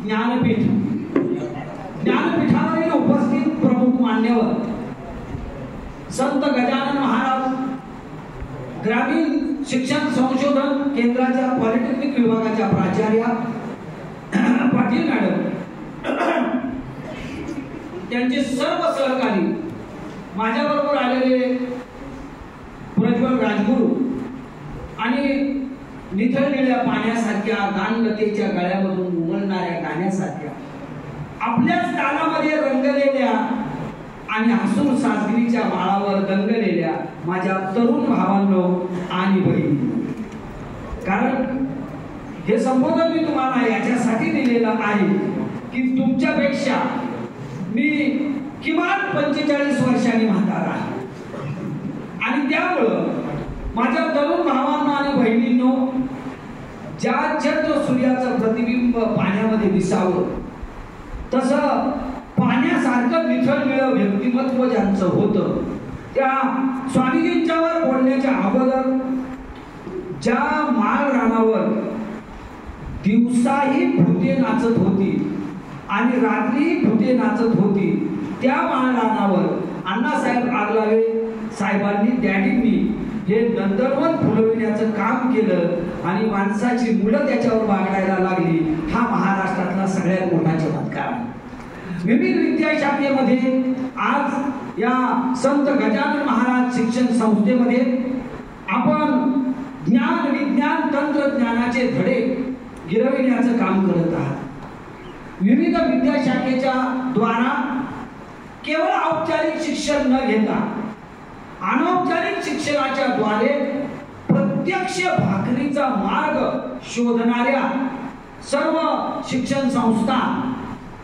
ज्ञानपीठ, ज्ञानपीठावरील उपस्थित प्रमुख मान्यवर संत गजानन महाराज, ग्रामीण शिक्षण संशोधन केंद्राच्या पॉलिटेक्निक विभागाच्या प्राचार्या पाटील मॅडम, त्यांचे सर्व सहकारी, माझ्याबरोबर आलेले प्रज्वल राजगुरू आणि निथळलेल्या पाण्यासारख्या गानलतेच्या गळ्यामधून उमलणाऱ्या गाण्यासारख्या आपल्याच तालामध्ये रंगलेल्या आणि हसून सासगीरीच्या माळावर दंगलेल्या माझ्या तरुण भावांनो आणि बहिणी, कारण हे संबोधन मी तुम्हाला याच्यासाठी दिलेलं आहे की तुमच्यापेक्षा मी किमान 45 वर्षांनी म्हातारा आहे आणि त्यामुळं माझ्या तरुण भावांना आणि बहिणींनो, ज्या चंद्र सूर्याचं प्रतिबिंब पाण्यामध्ये दिसावं तसं पाण्यासारखं निथळलेलं व्यक्तिमत्व ज्यांचं होतं, त्या स्वामीजींच्यावर बोलण्याच्या अगोदर ज्या माळ रानावर दिवसाही भूते नाचत होती आणि रात्री भूते नाचत होती, त्या माळ रानावर अण्णासाहेब आगलावे साहेबांनी, डॅडींनी हे नंदनवन फुलविण्याचं काम केलं आणि माणसाची मुलं त्याच्यावर बागडायला लागली. हा महाराष्ट्रातला सगळ्यात मोठा चमत्कार आहे. विविध विद्याशाखेमध्ये आज या संत गजानन महाराज शिक्षण संस्थेमध्ये आपण ज्ञान, विज्ञान, तंत्रज्ञानाचे धडे गिरविण्याचं काम करत आहात. विविध विद्याशाखेच्या द्वारा केवळ औपचारिक शिक्षण न घेता अनौपचारिक शिक्षणाच्या द्वारे प्रत्यक्ष भाकरीचा मार्ग शोधणाऱ्या सर्व शिक्षण संस्था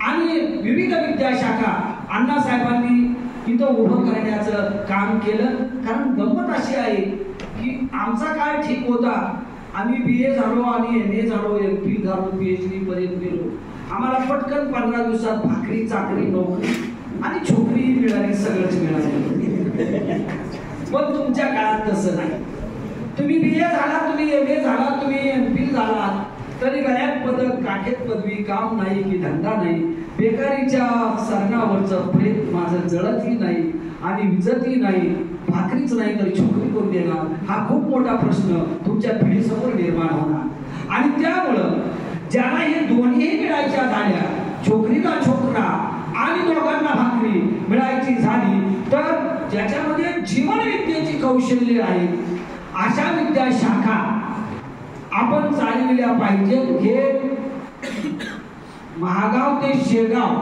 आणि विविध विद्याशाखा अण्णासाहेबांनी इथं उभं करण्याचं काम केलं. कारण गंमत अशी आहे की आमचा काळ ठीक होता, आम्ही BA झालो आणि MA झालो, MPhil झालो, PhD पर्यंत गेलो. आम्हाला पटकन 15 दिवसात भाकरी, चाकरी, नोकरी आणि छोकरी मिळाली, सगळंच मिळालं. पण तुमच्या काळात तसं नाही. तुम्ही BA झाला, तुम्ही MA झाला, तुम्ही MPhil झाला, तरी गळ्यात पदक, काठेत पदवी, काम नाही की धंदा नाही, बेकारीच्या सरणावरचं प्रेत माझं जळतही नाही आणि विजतही नाही, भाकरीच नाही तर छोकरी कोण देणार, हा खूप मोठा प्रश्न तुमच्या पिढीसमोर निर्माण होणार. आणि त्यामुळं ज्याला हे दोन्ही मिळायच्या झाल्या, छोकरीला छोकरा आणि दोघांना भाकरी मिळायची झाली, तर ज्याच्यामध्ये जीवन विद्येची कौशल्य आहे अशा विद्याशाखा आपण चालविल्या पाहिजेत. हे महागाव ते शेगाव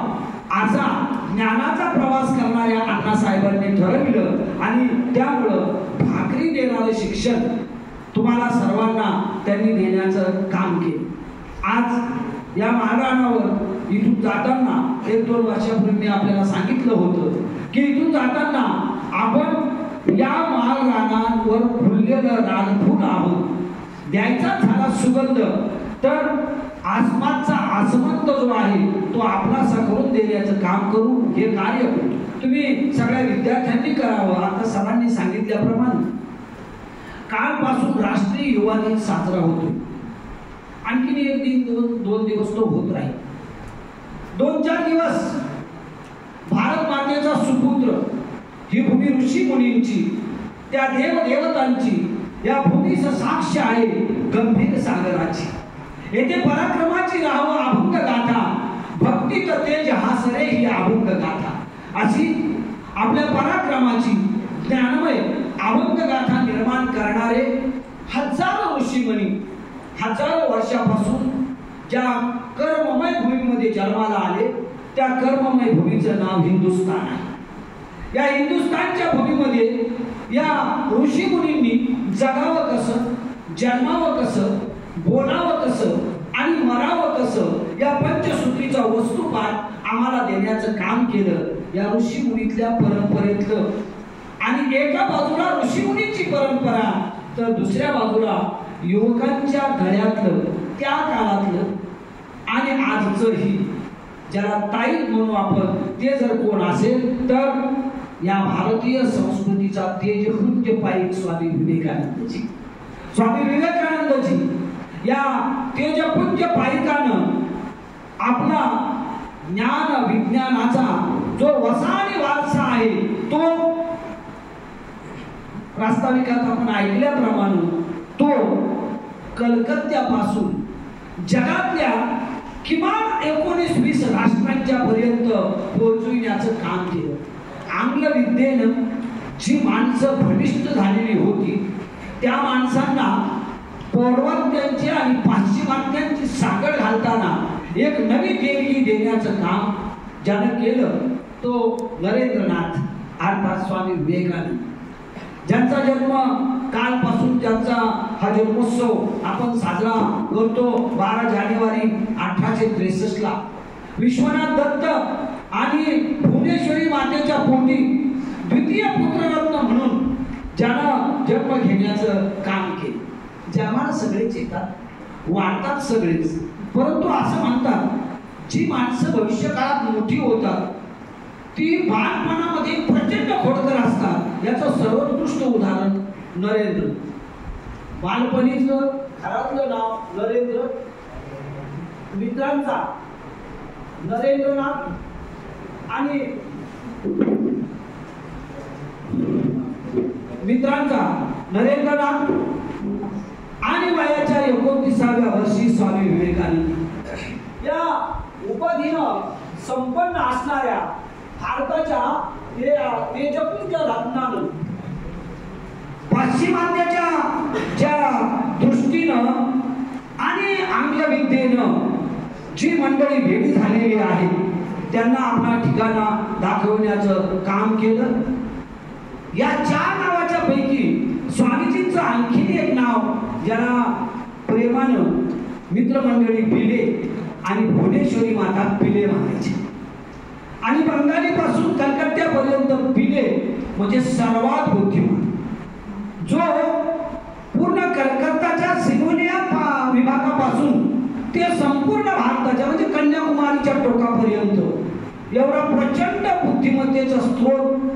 असा ज्ञानाचा प्रवास करणाऱ्या अण्णासाहेबांनी ठरविलं आणि त्यामुळं भाकरी देणारं शिक्षण तुम्हाला सर्वांना त्यांनी देण्याचं काम केलं. आज या महाराणावर इथून जाताना 1-2 वर्षापूर्वी मी आपल्याला सांगितलं होतं की इथून जाताना आपण या महाराणावर फुललेलं राजफूल आहोत. द्यायचा झाला सुगंध तर आसमानचा आसमंत जो आहे तो आपलासा करून देण्याचं काम करू. हे कार्य तुम्ही सगळ्या विद्यार्थ्यांनी करावं. आता सरांनी सांगितल्याप्रमाणे कालपासून राष्ट्रीय युवा दिन साजरा होतो. आणखीन 1-2 दिवस तो होत राहील. 2-4 दिवस भारत मातेचा सुपुत्र, ही भूमी ऋषी मुनींची, त्या देवदेवतांची, या भूमीस साक्ष आहे गंभीर सागराची. येथे पराक्रमाची राहावं अभंग गाथा, भक्तीच तेज हासरे ही अभंग गाथा. अशी आपल्या पराक्रमाची ज्ञानमय अभंग गाथा निर्माण करणारे हजारो ऋषीमुनी हजारो वर्षापासून ज्या कर्ममय भूमीमध्ये जन्माला आले, त्या कर्ममय भूमीचं नाव हिंदुस्थान आहे. या हिंदुस्थानच्या भूमीमध्ये या ऋषीमुनींनी जगावं कसं, जन्मावं कसं, बोलावं कसं आणि मरावं कसं, या पंचसूत्रीचा वस्तुपाठ आम्हाला देण्याचं काम केलं या ऋषीमुनीतल्या परंपरेतलं. आणि एका बाजूला ऋषीमुनीची परंपरा तर दुसऱ्या बाजूला युवकांच्या गळ्यातलं, त्या काळातलं आणि आजचंही ज्याला ताईत म्हणू आपण, ते जर कोण असेल तर या भारतीय संस्कृतीचा तेजपुंज पाईक स्वामी विवेकानंदजी. स्वामी विवेकानंदजी या तेजपुंज पाईकानं आपलं प्रास्ताविकात आपण ऐकल्याप्रमाणे तो कलकत्त्यापासून जगातल्या किमान 19-20 राष्ट्रांच्या पर्यंत पोहोचविण्याचं काम केलं. आंग्ल विद्येनं जी माणसं भ्रमिष्ट झालेली होती त्या माणसांना पौर्वात्यांची आणि पाश्चिमात्यांची साखळ घालताना एक नवी देणगी देण्याचं काम ज्यानं केलं तो नरेंद्रनाथ अर्थात स्वामी विवेकानंद, ज्यांचा जन्म कालपासून ज्यांचा हा जन्मोत्सव आपण साजरा करतो 12 जानेवारी 1863 ला. विश्वनाथ दत्त आणि भुवनेश्वरी मातेच्या पोटी द्वितीय पुत्ररत्न म्हणून ज्यानं जन्म घेण्याचं काम केलं. जन्माला सगळेच येतात, वाढतात सगळेच, परंतु असं म्हणतात जी माणसं भविष्य काळात मोठी होतात ती बालपणामध्ये प्रचंड खोडकर असतात. याचं सर्वोत्कृष्ट उदाहरण नरेंद्र. बालपणीचं घरातलं नाव नरेंद्र, मित्रांचा नरेंद्रनाथ आणि वयाच्या 29व्या वर्षी स्वामी विवेकानंद या उपाधीनं संपन्न असणाऱ्या भारताच्या तेजपुंज रत्नानं पाश्चिमात्याच्या ज्या दृष्टीनं आणि आंग्ल विद्येनं जी मंडळी वेगळी झालेली आहे त्यांना आपला ठिकाणा दाखवण्याचं काम केलं. या 4 नावाच्या पैकी स्वामीजींचं आणखी एक नाव ज्याला प्रेमानं मित्रमंडळी पिले आणि भुवनेश्वरी माता पिले म्हणायचे. आणि बंगालीपासून कलकत्त्यापर्यंत पिले म्हणजे सर्वात बुद्धिमान, जो पूर्ण कलकत्ताच्या सिमोनिया विभागापासून ते संपूर्ण भारताच्या म्हणजे कन्याकुमारीच्या टोकापर्यंत एवढा प्रचंड बुद्धिमत्तेचा स्त्रोत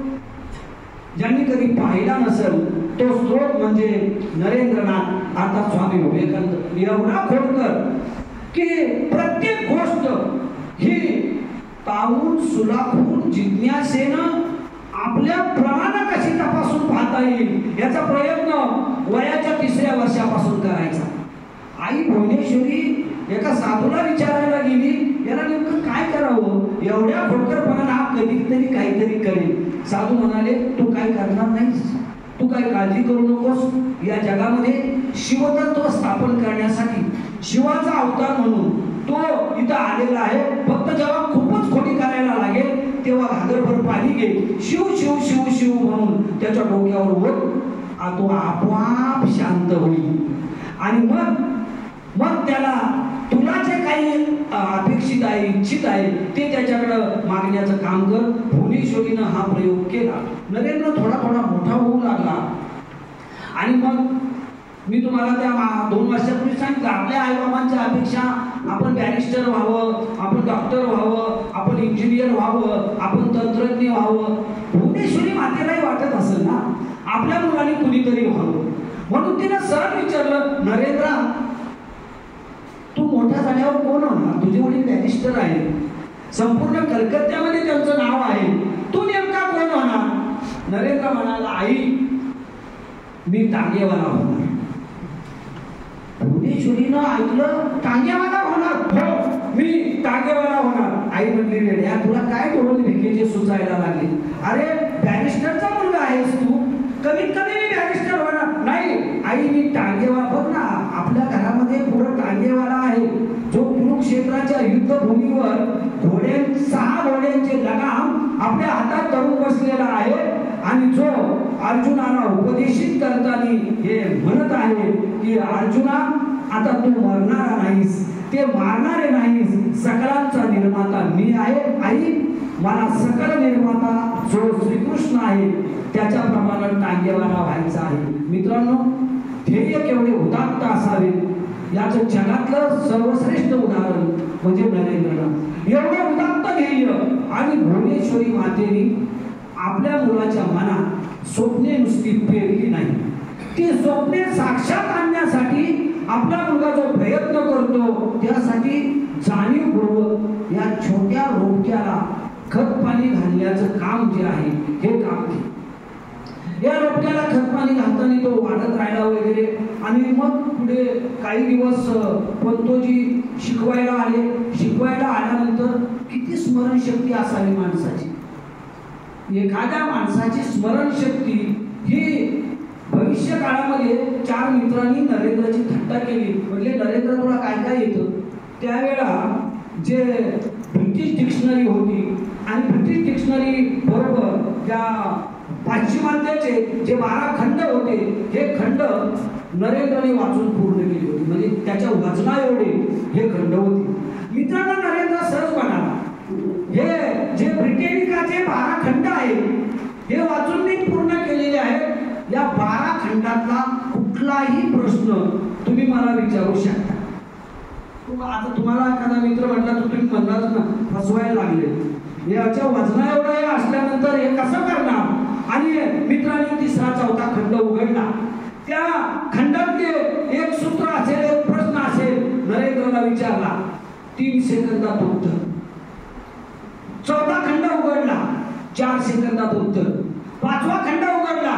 ज्यांनी कधी पाहिला नसेल तो स्त्रोत म्हणजे नरेंद्रनाथ अर्थात स्वामी विवेकानंद. एवढा खोडकर की प्रत्येक गोष्ट ही पाहून सुलाखून जिज्ञासेनं आपल्या प्रमाणात कशी तपासून पाहता येईल याचा प्रयत्न वयाच्या 3ऱ्या वर्षापासून करायचा. आई भुवनेश्वरी एका साधूला विचारायला गेली याला नेमकं काय करावं, एवढ्या खोडकरपणानं हा कधीतरी काहीतरी करेल. साधू म्हणाले तू काय करणार नाहीस, तू काय काळजी करू नकोस. या जगामध्ये शिवतत्व स्थापन करण्यासाठी शिवाचा अवतार म्हणून तो इथं आलेला आहे. फक्त जेव्हा खूपच खोटी करायला लागेल तेव्हा घागरभर पाणी घे, शिव शिव शिव शिव म्हणून त्याच्या डोक्यावर ओढ, तो आपोआप शांत होईल. आणि मग त्याला तुला जे काही अपेक्षित आहे इच्छित आहे ते त्याच्याकडं मागण्याचं काम कर. भुवनेश्वरीनं हा प्रयोग केला. नरेंद्र थोडा थोडा मोठा होऊ लागला आणि मग मी तुम्हाला त्या 2 वर्षापूर्वी सांगितलं आपल्या आईबाबांच्या अपेक्षा आपण बॅरिस्टर व्हावं, आपण डॉक्टर व्हावं, आपण इंजिनियर व्हावं, आपण तंत्रज्ञ व्हावं. भुवनेश्वरी मातेलाही वाटत असेल ना आपल्या मुलांनी कुणीतरी व्हावं. म्हणून तिने सहज विचारलं नरेंद्र तू मोठा झाल्यावर कोण होणार, तुझे वडील बॅरिस्टर आहे, संपूर्ण कलकत्त्यामध्ये त्यांचं नाव आहे, तू नेमका कोण होणार. नरेंद्र म्हणाला आई मी टांगेवाला होणार. भुवनेश्वरीनं ऐकलं टांगेवाला होणार, हो मी टांगेवाला होणार. आई म्हणली रेड्या तुला काय डोळे भिकेचे सुचायला लागले, अरे बॅरिस्टरचा मुलगा आहेस तू, कमीत कमी मी बॅरिस्टर होणार. नाही आई मी टांगेवाला. बघ ना आपल्या घरामध्ये पुढं टांगेवाला आहे जो कुरुक्षेत्राच्या युद्धभूमीवर 6 घोड्यांचे लगाम आपल्या हातात धरून बसलेला आहे आणि जो अर्जुनाला उपदेशित करताना हे म्हणत आहे की अर्जुना आता तू मरणार नाहीस, ते मारणारे नाहीस, सकलांचा निर्माता मी आहे. आई मला सकल निर्माता जो श्रीकृष्ण आहे त्याच्याप्रमाणे टांगेवाला व्हायचा आहे. मित्रांनो ध्येय केवढे उदात्त असावे याचं जगातलं सर्वश्रेष्ठ उदाहरण म्हणजे नरेंद्रनाथ. एवढं उदात्त ध्येय आणि भुवनेश्वरी मातेने आपल्या मुलाच्या मनात स्वप्ने नुसती पेरली नाही, ती स्वप्ने साक्षात आणण्यासाठी आपला मुलगा जो प्रयत्न करतो त्यासाठी जाणीवपूर्वक या छोट्या रोपट्याला खत पाणी घालण्याचं काम जे आहे हे काम केलं. या रोपट्याला खतपाणी घालताना तो वाढत राहिला वगैरे. आणि मग पुढे काही दिवस पंतोजी शिकवायला आले. शिकवायला आल्यानंतर किती स्मरणशक्ती असावी माणसाची. एखाद्या माणसाची स्मरणशक्ती ही भविष्य काळामध्ये 4 मित्रांनी नरेंद्रची थट्टा केली. म्हणजे नरेंद्र तुला काय काय येतं. त्यावेळा जे ब्रिटिश डिक्शनरी होती आणि ब्रिटिश डिक्शनरी बरोबर त्या पाश्चिमात्याचे जे 12 खंड होते हे खंड नरेंद्रने वाचून पूर्ण केली होती. म्हणजे त्याच्या वजना एवढे हे खंड होते. मित्रांनो, नरेंद्र सहज म्हणाला, हे जे ब्रिटनिकाचे 12 खंड आहेत हे वाचून मी पूर्ण केलेले आहेत. या 12 खंडातला कुठलाही प्रश्न तुम्ही मला विचारू शकता. आता तुम्हाला एखादा मित्र म्हटला तर तुम्ही म्हणणार ना, फसवायला लागले, याच्या वजना एवढं हे असल्यानंतर हे कसं करणार. आणि मित्राने 3रा 4था खंड उघडला. त्या खंडातले एक सूत्र असेल, एक प्रश्न असेल, नरेंद्रला विचारला. 3 सेकंदात उत्तर. 4था खंड उघडला, 4 सेकंदात उत्तर. 5वा खंड उघडला,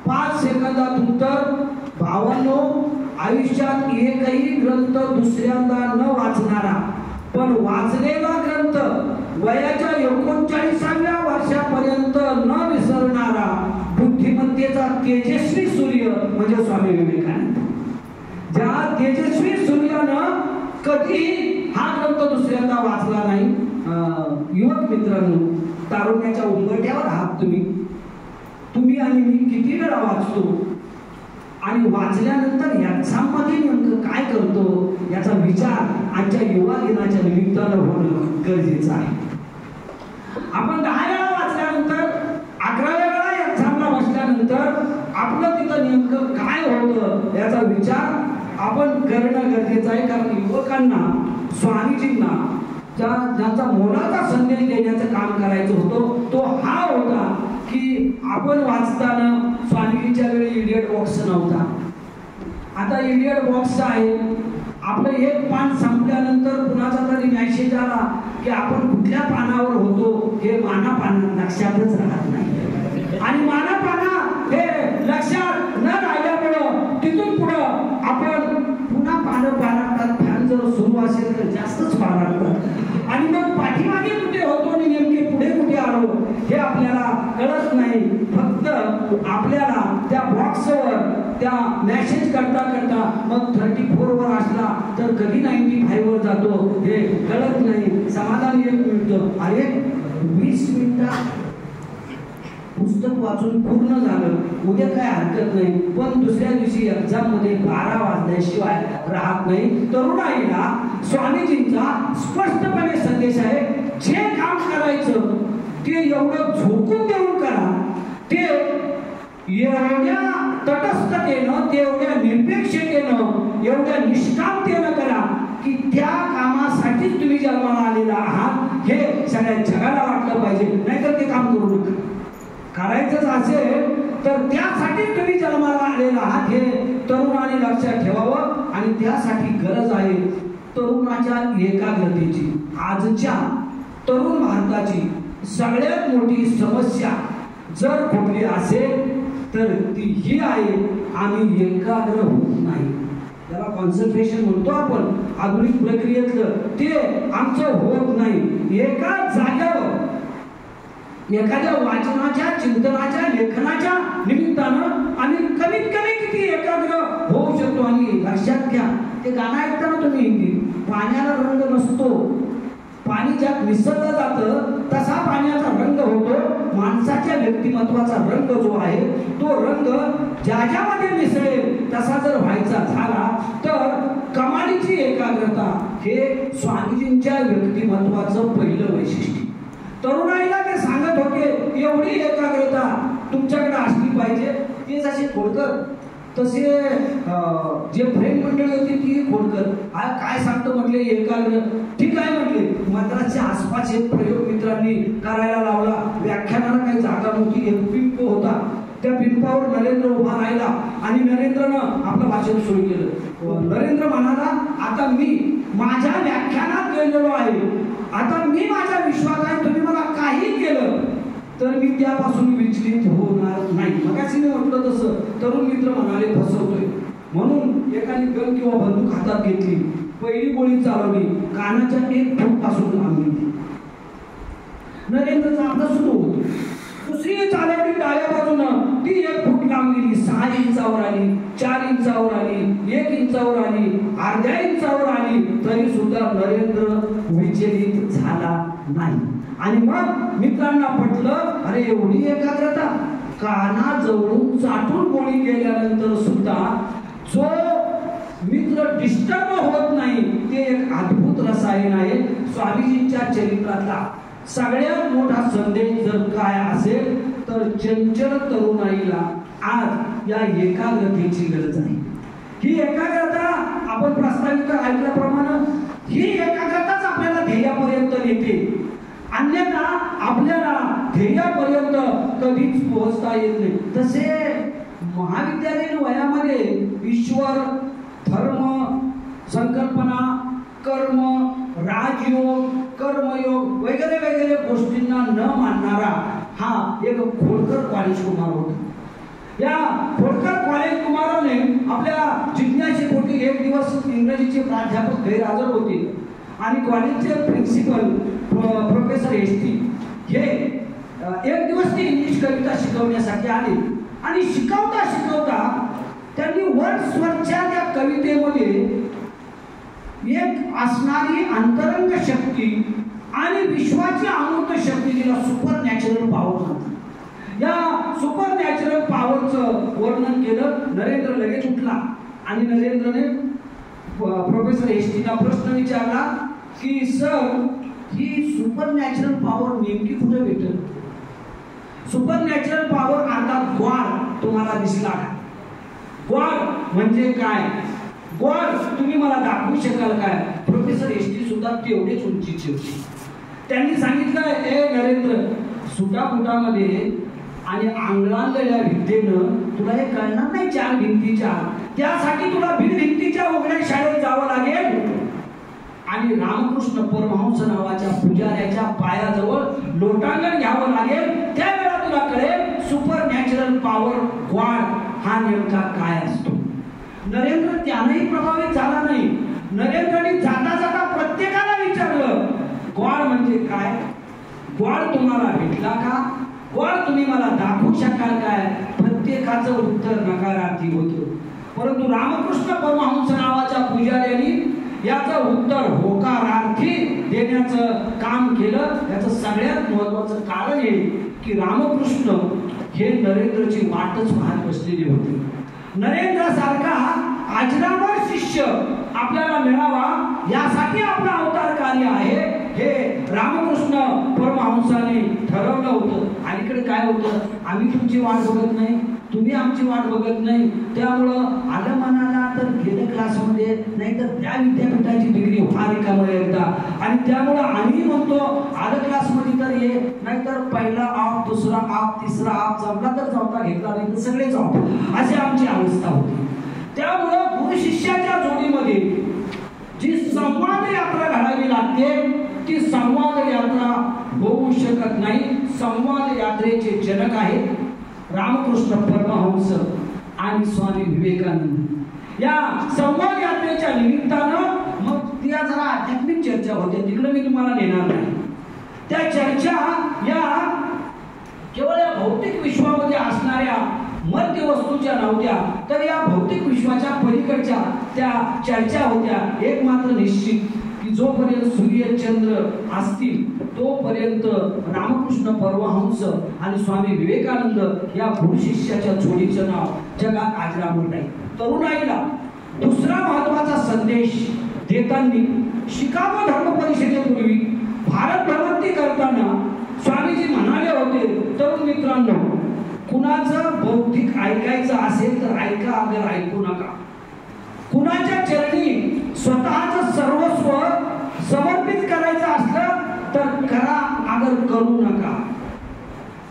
5 सेकंदात उत्तर. भावांनो, आयुष्यात एकही ग्रंथ दुसऱ्यांदा न वाचणारा पण वाचलेला ग्रंथ वयाच्या 39व्या वर्षापर्यंत न विसरणारा बुद्धिमत्तेचा तेजस्वी सूर्य म्हणजे स्वामी विवेकानंद. ज्या तेजस्वी सूर्यानं कधी हा ग्रंथ दुसऱ्यांदा वाचला नाही. युवक मित्रांनो, तारुण्याच्या उंबरठ्यावर आहात तुम्ही आणि मी किती वेळा वाचतो आणि वाचल्यानंतर एक्झाम मध्ये नेमकं काय करतो याचा विचार आजच्या युवा दिनाच्या निमित्तानं होणं गरजेचं आहे. आपण 10 वेळा वाचल्यानंतर 11व्या वेळा एक्झामला बसल्यानंतर आपलं तिथं नेमकं काय होतं याचा विचार आपण करणं गरजेचं आहे. कारण युवकांना, स्वामीजींना ज्यांचा मोलाचा संदेश देण्याचं काम करायचं होतं तो हा होता की आपण वाचताना स्वामीजीच्या वेळी इडियट बॉक्स नव्हता. आता इडियट बॉक्स आहे. आपलं एक पान संपल्यानंतर कुणाचा तरी मेसेज आला की आपण कुठल्या पानावर होतो हे मानापाना लक्षातच राहत नाही. आणि मानापाना हे लक्षात न राहिल्यामुळं तिथून पुढं आपण पुन्हा पानं पाळतात. फॅन जर सुरू असेल तर जास्तच पाळतात. आणि मग पाठीमागे कुठे होतो आणि नेमके पुढे कुठे आलो हे आपल्याला कळत नाही. फक्त आपल्याला त्या बॉक्सवर त्या मेसेज करता करता मग 34 वर असला तर कधी 95 वर जातो हे कळत नाही. समाधान एक मिळतं, अरे 20 मिनिटात पुस्तक वाचून पूर्ण झालं, उद्या काय हरकत नाही. पण दुसऱ्या दिवशी एक्झाम मध्ये 12 वाजल्याशिवाय राहत नाही. तरुणाईला स्वामीजींचा स्पष्टपणे संदेश आहे, जे काम करायचं ते एवढं झोकून देऊन करा, ते एवढ्या तटस्थतेनं, ते एवढ्या निरपेक्षतेनं, एवढ्या निष्कामतेनं करा की त्या कामासाठीच तुम्ही जन्माला आलेला आहात हे सगळ्या जगाला वाटलं पाहिजे. नाहीतर ते काम करू नका. करायचंच असेल तर त्यासाठी तुम्ही जन्माला आलेला आहात हे तरुणाने लक्षात ठेवावं. आणि त्यासाठी गरज आहे तरुणाच्या एकाग्रतेची. आजच्या तरुण भारताची सगळ्यात मोठी समस्या जर कुठली असेल तर ती ही आहे, आम्ही एकाग्र होत नाही. त्याला कॉन्सन्ट्रेशन म्हणतो आपण आधुनिक प्रक्रियेतलं, ते आमचं होत नाही. एका जागेवर एखाद्या वाचनाच्या, चिंतनाच्या, लेखनाच्या निमित्तानं आम्ही कमीत कमी किती एकाग्र होऊ शकतो. आणि लक्षात घ्या, ते गाणं ऐकताना तुम्ही हिंदी, पाण्याला रंग नसतो. पाणी ज्यात मिसळलं जातं तसा पाण्याचा रंग होतो. माणसाच्या व्यक्तिमत्वाचा रंग जो आहे तो रंग ज्यामध्ये मिसळेल तसा जर व्हायचा झाला तर कमालीची एकाग्रता हे स्वामीजींच्या व्यक्तिमत्वाचं पहिलं वैशिष्ट्य. तरुणाईला ते सांगत होते, एवढी एकाग्रता तुमच्याकडे असली पाहिजे. ते जसे खोडकर तसे जे फ्रेंड मंडळी होती ती खोडकर. काय सांगतो म्हटले, एकाग्र. ठीक आहे म्हटले. मद्रासच्या आसपास एक प्रयोग मित्रांनी करायला लावला. व्याख्यानाला काही जागा नव्हती, एक पिंप होता. त्या पिंपावर नरेंद्र उभा राहिला आणि नरेंद्रनं आपलं भाषण सुरू केलं. नरेंद्र म्हणाला, आता मी माझ्या व्याख्यानात गेलेलो आहे, आता मी माझ्या विश्वास आहे, तुम्ही मला काही केलं तर मी त्यापासून विचलित होणार नाही. मगाशी मी म्हटलं तसं तरुण मित्र म्हणाले फसवतोय, म्हणून एकाने गन किंवा बंदूक हातात घेतली, पहिली गोळी चालवली, कानाच्या 1 फूट पासून लांब गेली. नरेंद्रचा अभ्यास सुरू होतो. दुसरी चालवली डाव्या बाजूनं, ती 1 फूट लांब गेली, 6 इंचावर आली, 4 इंचावर आली, 1 इंचावर आली, अर्ध्या इंचावर आली, तरी सुद्धा नरेंद्र विचलित झाला नाही. आणि मग मित्रांना पटलं, अरे एवढी एकाग्रता, कानाजवळून चाटून गोळी गेल्यानंतर सुद्धा जो मित्र डिस्टर्ब होत नाही, ते एक अद्भुत रसायन आहे. स्वामीजींच्या चरित्रातला सगळ्यात मोठा संदेश जर काय असेल तर चंचल तरुणाईला आज या एकाग्रतेची गरज आहे. ही एकाग्रता आपण प्रास्ताविक ऐकल्याप्रमाणे ही एकाग्रताच आपल्याला ध्येयापर्यंत नेते, अन्यथा आपल्याला ध्येयापर्यंत कधीच पोहोचता येत नाही. तसे महाविद्यालयीन वयामध्ये ईश्वर, धर्म, संकल्पना, कर्म, राजयोग, कर्मयोग वगैरे वगैरे गोष्टींना न मानणारा हा एक खोडकर कॉलेज कुमार होता. या खोडकर कॉलेज कुमाराने आपल्या जिज्ञासेपोटी एक दिवस इंग्रजीचे प्राध्यापक गैरहजर होते आणि कॉलेजचे प्रिन्सिपल प्रोफेसर एसटी हे एक दिवस ती इंग्लिश कविता शिकवण्यासाठी आले आणि शिकवता शिकवता त्यांनी वर्ड्सवरच्या त्या कवितेमध्ये एक असणारी अंतरंग शक्ती आणि विश्वाची अमूर्त शक्ती, तिला सुपर नॅचरल पॉवर म्हणतात, या सुपर नॅचरल पॉवरचं वर्णन केलं. नरेंद्र लगेच उठला आणि नरेंद्रने प्रोफेसर एसटीला प्रश्न विचारला की सर, ही सुपर नॅचरल पॉवर नेमकी कुठे भेटेल? सुपर नॅचरल पॉवर अर्थात गॉड तुम्हाला दिसला का? गॉड म्हणजे काय? गॉड तुम्ही मला दाखवू शकाल काय? प्रोफेसर एसटी सुद्धा तेवढेच उंचीचे होते. त्यांनी सांगितलं, ए नरेंद्र, सुटाफुटामध्ये आणि आंगळांगळ्या विद्येनं तुला हे कळणार नाही 4 भिंतीच्या, त्यासाठी तुला भिंतीच्या उघड्या शाळेत जावं लागेल आणि रामकृष्ण परमहंस नावाच्या पुजाऱ्याच्या पायाजवळ लोटांगण घ्यावं लागेल. त्यावेळेला तुला कळेल सुपर नॅचरल पॉवर गॉड हा नेमका काय असतो. नरेंद्र त्यानंही प्रभावित झाला नाही. नरेंद्रने जाता जाता प्रत्येकाला विचारलं, गॉड म्हणजे काय? गॉड तुम्हाला भेटला का? गॉड तुम्ही मला दाखवू शकाल काय? प्रत्येकाचं उत्तर नकारार्थी होतं. परंतु रामकृष्ण परमहंस नावाच्या पुजाऱ्यांनी याचं उत्तर होकारार्थी देण्याचं काम केलं. याचं सगळ्यात महत्वाचं कारण हे की रामकृष्ण हे नरेंद्रची वाटच पाहत बसलेले होते. नरेंद्रासारखा अजरामर शिष्य आपल्याला मिळावा यासाठी आपला अवतार कार्य आहे हे रामकृष्ण परमहंसाने ठरवलं होतं. अलीकडे काय होतं, आम्ही तुमची वाट बघत नाही, तुम्ही आमची वाट बघत नाही, त्यामुळं आलं मनाला तर गेलं क्लासमध्ये, नाही तर त्या विद्यापीठाची डिग्री व्हा रिकामं एकदा, आणि त्यामुळं आम्ही म्हणतो आलं क्लासमध्ये तर ये, नाहीतर पहिला ऑफ, दुसरा ऑफ, तिसरा ऑफ, जमला तर चौथा, घेतला नाही तर सगळेच ऑफ, अशी आमची अवस्था होती. त्यामुळं गुरु शिष्याच्या जोडीमध्ये जी संवाद यात्रा घडावी लागते ती संवाद यात्रा होऊ शकत नाही. संवाद यात्रेचे जनक आहेत रामकृष्ण परमहंस आणि स्वामी विवेकानंद. या संवाद यात्रेच्या निमित्तानं मग त्या जरा आध्यात्मिक चर्चा होत्या, तिकडे मी तुम्हाला नेणार नाही. त्या चर्चा या केवळ या भौतिक विश्वामध्ये असणाऱ्या मध्य वस्तूच्या नव्हत्या, तर या भौतिक विश्वाच्या पलीकडच्या त्या चर्चा होत्या. एक मात्र निश्चित की जोपर्यंत सूर्य चंद्र असतील तोपर्यंत रामकृष्ण परमहंस आणि स्वामी विवेकानंद या गुरु शिष्याच्या जोडीचं नाव जगात अजरामर राहील. तरुणाईला दुसरा महत्वाचा संदेश देताना शिकागो धर्म परिषदेपूर्वी भारत भ्रमंती करताना स्वामीजी म्हणाले होते, तरुण मित्रांनो, कुणाचं बौद्धिक ऐकायचं असेल तर ऐका, अगर ऐकू नका. कुणाच्या चरणी स्वतःचं सर्वस्व समर्पित करायचं असलं तर करा, अगर करू नका.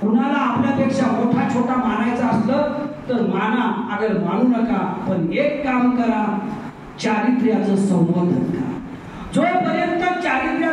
कुणाला आपल्यापेक्षा मोठा छोटा मानायचं असलं तर माना, अगर मानू नका. पण एक काम करा, चारित्र्याचं संवर्धन करा. जोपर्यंत चारित्र्य